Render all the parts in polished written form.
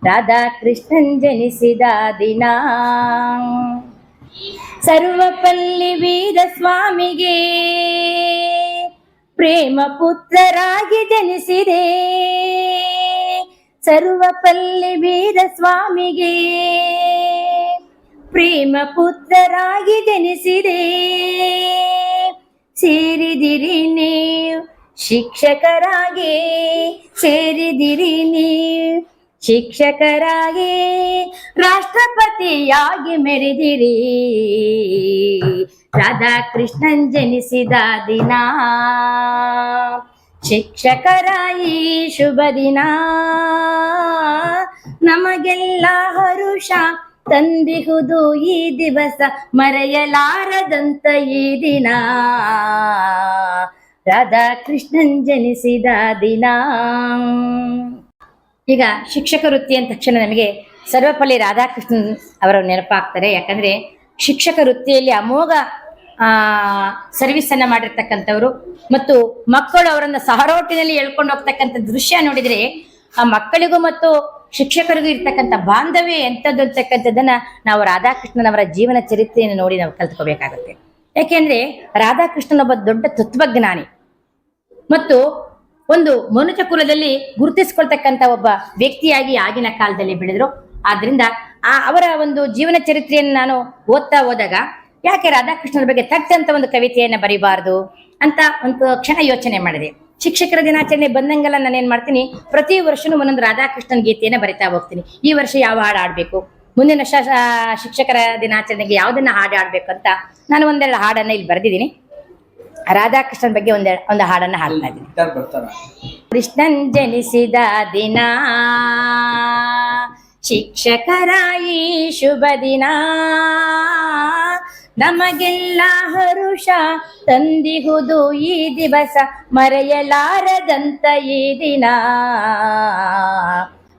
ರಾಧಾಕೃಷ್ಣನ್ ಜನಿಸಿದ ದಿನ. ಸರ್ವಪಲ್ಲಿ ವೀರ ಸ್ವಾಮಿಗೆ ಪ್ರೇಮ ಪುತ್ರರಾಗಿ ಜನಿಸಿದೆ. ಸರ್ವಪಲ್ಲಿ ವೀರ ಸ್ವಾಮಿಗೆ ಪ್ರೇಮ ಪುತ್ರರಾಗಿ ಜನಿಸಿದೆ. ಸೇರಿದಿರಿ ನೀವು ಶಿಕ್ಷಕರಾಗಿ, ಸೇರಿದಿರಿ ನೀವು ಶಿಕ್ಷಕರಾಗಿ, ರಾಷ್ಟ್ರಪತಿಯಾಗಿ ಮೆರೆದಿರಿ. ರಾಧಾಕೃಷ್ಣನ್ ಜನಿಸಿದ ದಿನ, ಶಿಕ್ಷಕರ ಈ ಶುಭ ದಿನ. ನಮಗೆಲ್ಲ ಹರುಷ ತಂದಿಹುದು ಈ ದಿವಸ, ಮರೆಯಲಾರದಂತ ಈ ದಿನ. ರಾಧಾಕೃಷ್ಣನ್ ಜನಿಸಿದ ದಿನ. ಈಗ ಶಿಕ್ಷಕ ವೃತ್ತಿ ಅಂದ ತಕ್ಷಣ ನಮಗೆ ಸರ್ವಪಲ್ಲಿ ರಾಧಾಕೃಷ್ಣನ್ ಅವರ ನೆನಪಾಗ್ತಾರೆ. ಯಾಕಂದ್ರೆ ಶಿಕ್ಷಕ ವೃತ್ತಿಯಲ್ಲಿ ಅಮೋಘ ಸರ್ವಿಸ್ ಅನ್ನ ಮಾಡಿರ್ತಕ್ಕಂಥವ್ರು ಮತ್ತು ಮಕ್ಕಳು ಅವರನ್ನ ಸಹರೋಟಿನಲ್ಲಿ ಎಳ್ಕೊಂಡು ಹೋಗ್ತಕ್ಕಂಥ ದೃಶ್ಯ ನೋಡಿದ್ರೆ ಆ ಮಕ್ಕಳಿಗೂ ಮತ್ತು ಶಿಕ್ಷಕರಿಗೂ ಇರ್ತಕ್ಕಂಥ ಬಾಂಧವ್ಯ ಎಂಥದ್ದು ಅಂತಕ್ಕಂಥದ್ದನ್ನ ನಾವು ರಾಧಾಕೃಷ್ಣನ್ ಅವರ ಜೀವನ ಚರಿತ್ರೆಯನ್ನು ನೋಡಿ ನಾವು ಕಲ್ತ್ಕೋಬೇಕಾಗುತ್ತೆ. ಯಾಕೆಂದ್ರೆ ರಾಧಾಕೃಷ್ಣನ್ ಒಬ್ಬ ದೊಡ್ಡ ತತ್ವಜ್ಞಾನಿ ಮತ್ತು ಒಂದು ಮನುಷ್ಯ ಕುಲದಲ್ಲಿ ಗುರುತಿಸ್ಕೊಳ್ತಕ್ಕಂಥ ಒಬ್ಬ ವ್ಯಕ್ತಿಯಾಗಿ ಆಗಿನ ಕಾಲದಲ್ಲಿ ಬೆಳೆದ್ರು. ಆದ್ರಿಂದ ಅವರ ಒಂದು ಜೀವನ ಚರಿತ್ರೆಯನ್ನು ನಾನು ಓದ್ತಾ ಹೋದಾಗ ಯಾಕೆ ರಾಧಾಕೃಷ್ಣನ ಬಗ್ಗೆ ತಟ್ಟಂತ ಒಂದು ಕವಿತೆಯನ್ನ ಬರೀಬಾರ್ದು ಅಂತ ಒಂದು ಕ್ಷಣ ಯೋಚನೆ ಮಾಡಿದೆ. ಶಿಕ್ಷಕರ ದಿನಾಚರಣೆ ಬಂದಂಗೆಲ್ಲ ನಾನು ಏನ್ ಮಾಡ್ತೀನಿ, ಪ್ರತಿ ವರ್ಷನೂ ಒಂದೊಂದು ರಾಧಾಕೃಷ್ಣನ್ ಗೀತೆಯನ್ನ ಬರಿತಾ ಹೋಗ್ತೀನಿ. ಈ ವರ್ಷ ಯಾವ ಹಾಡು ಆಡ್ಬೇಕು, ಮುಂದಿನ ವರ್ಷ ಶಿಕ್ಷಕರ ದಿನಾಚರಣೆಗೆ ಯಾವ್ದನ್ನ ಹಾಡು ಆಡ್ಬೇಕು ಅಂತ ನಾನು ಒಂದೆರಡು ಹಾಡನ್ನ ಇಲ್ಲಿ ಬರೆದಿದ್ದೀನಿ. ರಾಧಾಕೃಷ್ಣನ್ ಬಗ್ಗೆ ಒಂದು ಹಾಡನ್ನ ಹಾಡ್ತಾ ಇದ್ದೀನಿ. ಕೃಷ್ಣನ್ ಜನಿಸಿದ ದಿನ, ಶಿಕ್ಷಕರ ಈ ಶುಭ ದಿನ. ನಮಗೆಲ್ಲ ಹರುಷ ತಂದಿಹುದು ಈ ದಿವಸ, ಮರೆಯಲಾರದಂತ ಈ ದಿನ.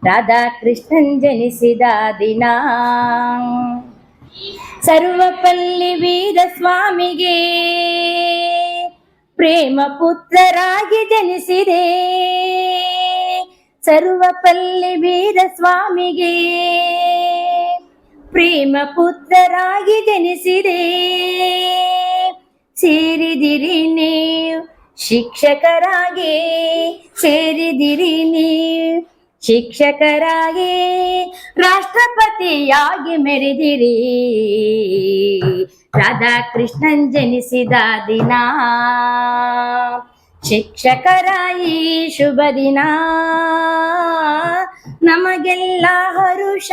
ರಾಧಾಕೃಷ್ಣನ್ ಜನಿಸಿದ ದಿನ. ಸರ್ವಪಲ್ಲಿ ವೀರ ಸ್ವಾಮಿಗೆ ಪ್ರೇಮ ಪುತ್ರರಾಗಿ ಜನಿಸಿದೆ. ಸರ್ವಪಲ್ಲಿ ವೀರ ಸ್ವಾಮಿಗೆ ಪ್ರೇಮ ಪುತ್ರರಾಗಿ ಜನಿಸಿದೆ. ಸೇರಿದಿರಿ ನೀವು ಶಿಕ್ಷಕರಾಗಿ, ಸೇರಿದಿರಿ ನೀವು ಶಿಕ್ಷಕರಾಗಿ, ರಾಷ್ಟ್ರಪತಿಯಾಗಿ ಮೆರೆದಿರಿ. ರಾಧಾಕೃಷ್ಣನ್ ಜನಿಸಿದ ದಿನ, ಶಿಕ್ಷಕರ ಈ ಶುಭ ದಿನ. ನಮಗೆಲ್ಲ ಹರುಷ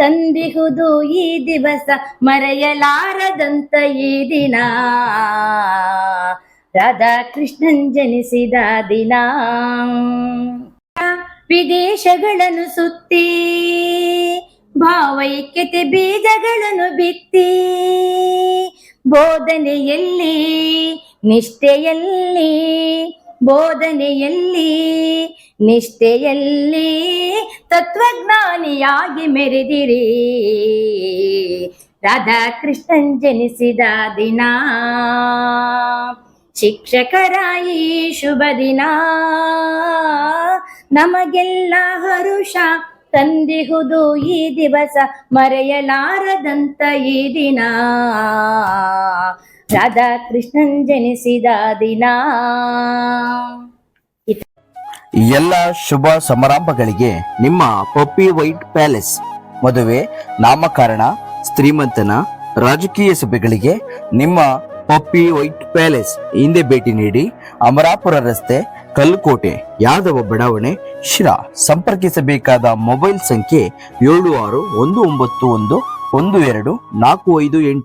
ತಂದಿಹುದು ಈ ದಿವಸ, ಮರೆಯಲಾರದಂತ ಈ ದಿನ. ರಾಧಾಕೃಷ್ಣನ್ ಜನಿಸಿದ ದಿನ. ವಿದೇಶಗಳನ್ನು ಸುತ್ತಿ ಭಾವೈಕ್ಯತೆ ಬೀಜಗಳನ್ನು ಬಿತ್ತಿ, ಬೋಧನೆಯಲ್ಲಿ ನಿಷ್ಠೆಯಲ್ಲಿ, ಬೋಧನೆಯಲ್ಲಿ ನಿಷ್ಠೆಯಲ್ಲಿ ತತ್ವಜ್ಞಾನಿಯಾಗಿ ಮೆರೆದಿರಿ. ರಾಧಾಕೃಷ್ಣನ್ ಜನಿಸಿದ ದಿನ, ಶಿಕ್ಷಕರ ಈ ಶುಭ ದಿನ. ನಮಗೆಲ್ಲ ಹರುಷ ತಂದಿಹುದು ಈ ದಿವಸ, ಮರೆಯಲಾರದಂತ ಈ ದಿನ. ರಾಧಾಕೃಷ್ಣನ್ ಜನಿಸಿದ ದಿನ. ಎಲ್ಲ ಶುಭ ಸಮಾರಂಭಗಳಿಗೆ ನಿಮ್ಮ ಪಪ್ಪಿ ವೈಟ್ ಪ್ಯಾಲೇಸ್, ಮದುವೆ, ನಾಮಕರಣ, ಶ್ರೀಮಂತನ, ರಾಜಕೀಯ ಸಭೆಗಳಿಗೆ ನಿಮ್ಮ ಪಪ್ಪಿ ವೈಟ್ ಪ್ಯಾಲೇಸ್ ಹಿಂದೆ ಭೇಟಿ ನೀಡಿ. ಅಮರಾಪುರ ರಸ್ತೆ, ಕಲ್ಲುಕೋಟೆ, ಯಾದವ ಬಡಾವಣೆ, ಶಿರಾ. ಸಂಪರ್ಕಿಸಬೇಕಾದ ಮೊಬೈಲ್ ಸಂಖ್ಯೆ 761911124558.